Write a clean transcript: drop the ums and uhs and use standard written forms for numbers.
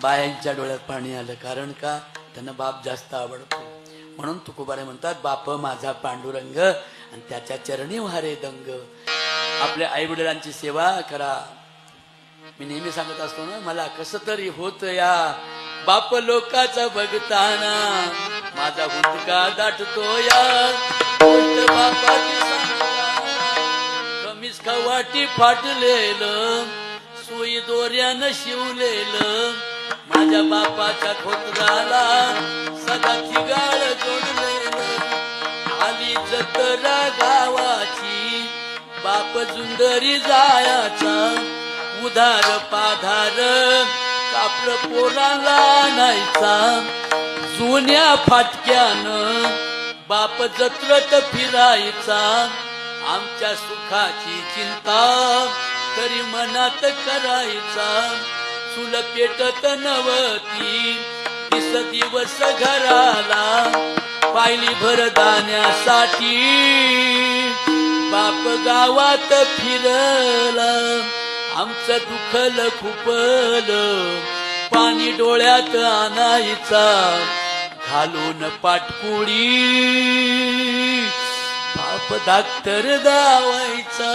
बायांच्या डोळ्यात पाणी आलं. कारण का? त्यांना बाप जास्त आवडतो. म्हणून तुकोबारे म्हणतात, बाप माझा पांडुरंग आणि त्याच्या चरणी व्हारे दंग. आपल्या आई वडिलांची सेवा करा. मी नेहमी सांगत असतो ना, मला कसं तरी होत या बाप लोकाचा बघताना, माझा हुंदका दाटतो या गोष्ट बापाची सांगताना. कमीच खवाटी फाटलेलं, सुई दोऱ्यानं शिवलेलं, माझ्या बापाच्या खोतराला सदा चिगाळ जोडलेलं. आली जत्रा गावाची, बाप जुंदरी जायाचा, उधार पाधार कापड पोराला नाहीचा. जुन्या फाटक्यानं बाप जत्रत फिरायचा, आमच्या सुखाची चिंता तरी मनात करायचा. चूल पेटत नवती 30 दिवस घराला, पायली भरदाण्यासाठी बाप गावात फिरला. आमचं दुखल खुपल, पाणी डोळ्यात आणायचा, घालून पाटकुळी बाप डॉक्टर दावायचा.